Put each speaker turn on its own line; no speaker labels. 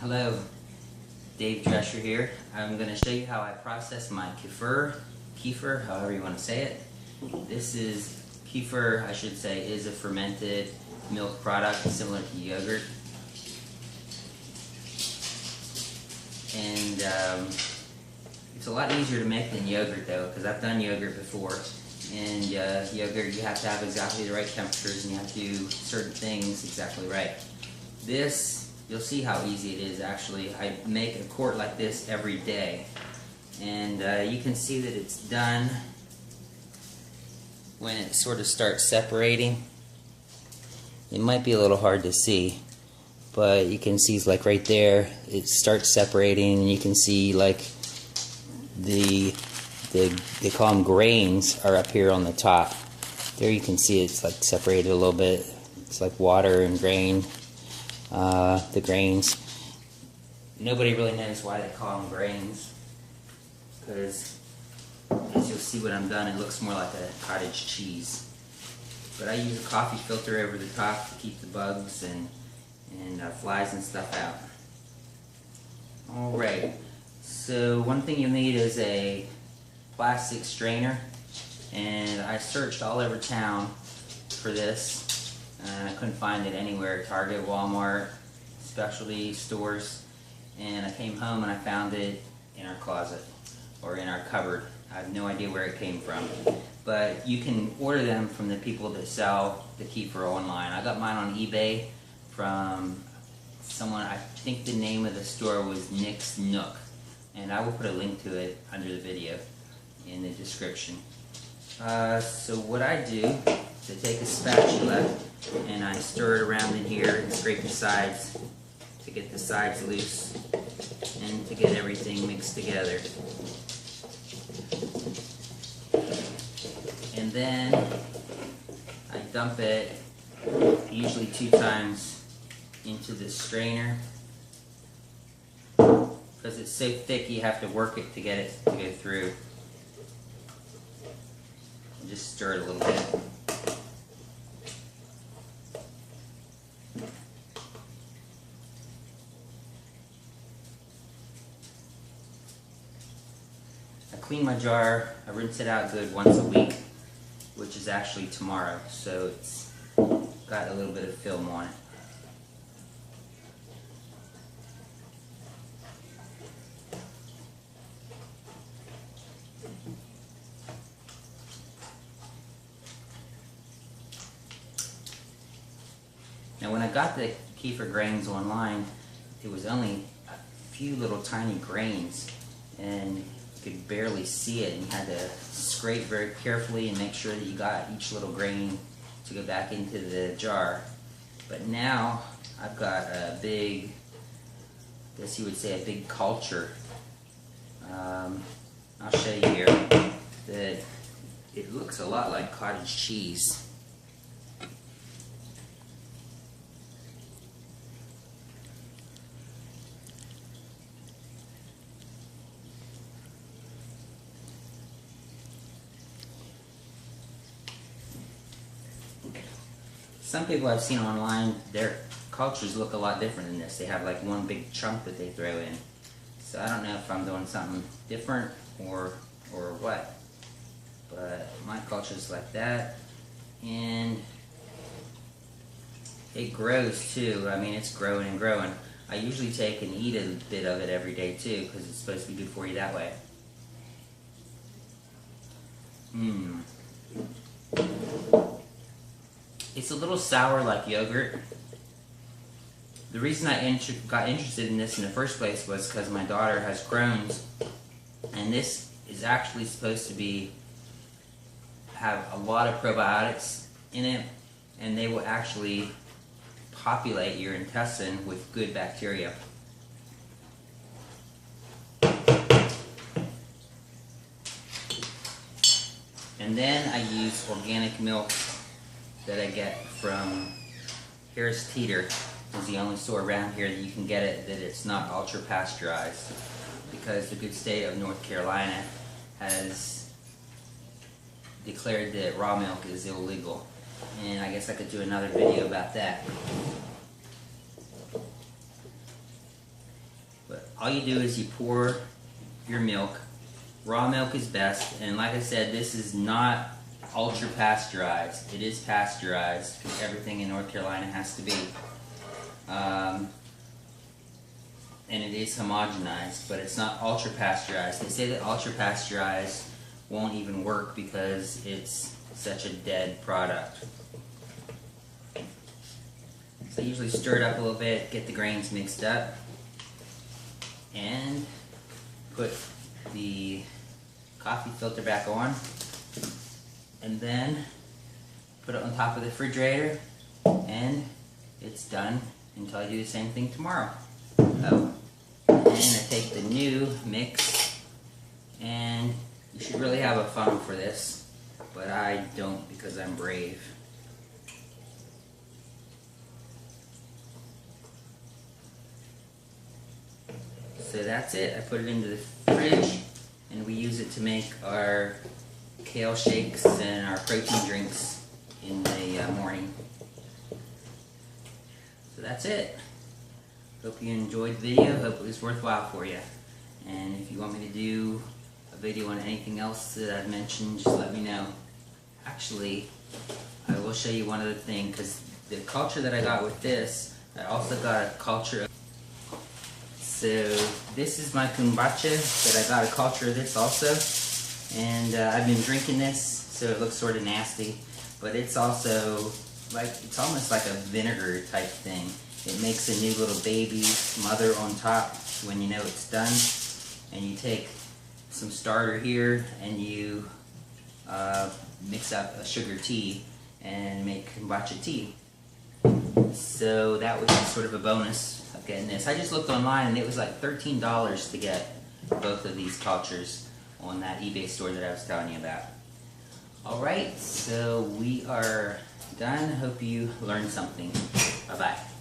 Hello, Dave Drescher here. I'm going to show you how I process my kefir, however you want to say it. This is, kefir, I should say, is a fermented milk product similar to yogurt. And it's a lot easier to make than yogurt though, because I've done yogurt before. And yogurt, you have to have exactly the right temperatures and you have to do certain things exactly right. This, you'll see how easy it is actually. I make a quart like this every day. And you can see that it's done when it sort of starts separating. It might be a little hard to see, but you can see like right there, it starts separating and you can see like they call them grains are up here on the top. There you can see it's like separated a little bit. It's like water and grain, the grains. Nobody really knows why they call them grains, because as you'll see when I'm done, it looks more like a cottage cheese. But I use a coffee filter over the top to keep the bugs and flies and stuff out. Alright, so one thing you'll need is a plastic strainer, and I searched all over town for this and I couldn't find it anywhere. Target, Walmart, specialty stores, and I came home and I found it in our closet or in our cupboard. I have no idea where it came from, but you can order them from the people that sell the kefir online. I got mine on eBay from someone, I think the name of the store was Nick's Nook, and I will put a link to it under the video in the description. So what I do is I take a spatula and I stir it around in here and scrape the sides to get the sides loose and to get everything mixed together. And then I dump it usually 2 times into the strainer. Because it's so thick you have to work it to get it to go through. And just stir it a little bit. I clean my jar, I rinse it out good once a week, which is actually tomorrow, so it's got a little bit of film on it. Now when I got the kefir grains online, it was only a few little tiny grains and you could barely see it, and you had to scrape very carefully and make sure that you got each little grain to go back into the jar. But now I've got a big, I guess you would say a big culture. I'll show you here that it looks a lot like cottage cheese. Some people I've seen online, their cultures look a lot different than this. They have like one big chunk that they throw in. So I don't know if I'm doing something different or what. But my culture's like that. And it grows too. I mean, it's growing and growing. I usually take and eat a bit of it every day too, because it's supposed to be good for you that way. It's a little sour like yogurt. The reason I got interested in this in the first place was because my daughter has Crohn's, and this is actually supposed to have a lot of probiotics in it, and they will actually populate your intestine with good bacteria. And then I use organic milk that I get from Harris Teeter. Is the only store around here that you can get it that it's not ultra pasteurized, because the good state of North Carolina has declared that raw milk is illegal, and I guess I could do another video about that. all you do is you pour your milk. Raw milk is best, and like I said, this is not ultra pasteurized. It is pasteurized because everything in North Carolina has to be. And it is homogenized, but it's not ultra pasteurized. They say that ultra pasteurized won't even work because it's such a dead product. So I usually stir it up a little bit, get the grains mixed up, and put the coffee filter back on, and then put it on top of the refrigerator, and it's done until I do the same thing tomorrow. Oh, and I take the new mix, and you should really have a funnel for this, but I don't because I'm brave. So that's it. I put it into the fridge, and we use it to make our kale shakes and our protein drinks in the morning. So that's it. Hope you enjoyed the video. Hope it was worthwhile for you. And if you want me to do a video on anything else that I've mentioned, just let me know. Actually, I will show you one other thing, because the culture that I got with this, I also got a culture of. So this is my kombucha, but I got a culture of this also, and I've been drinking this, so it looks sort of nasty, but it's also like, it's almost like a vinegar type thing. It makes a new little baby mother on top when you know it's done, and you take some starter here and you mix up a sugar tea and make kombucha tea. So that would be sort of a bonus of getting this. I just looked online and it was like $13 to get both of these cultures on that eBay store that I was telling you about. Alright, so we are done. Hope you learned something. Bye-bye.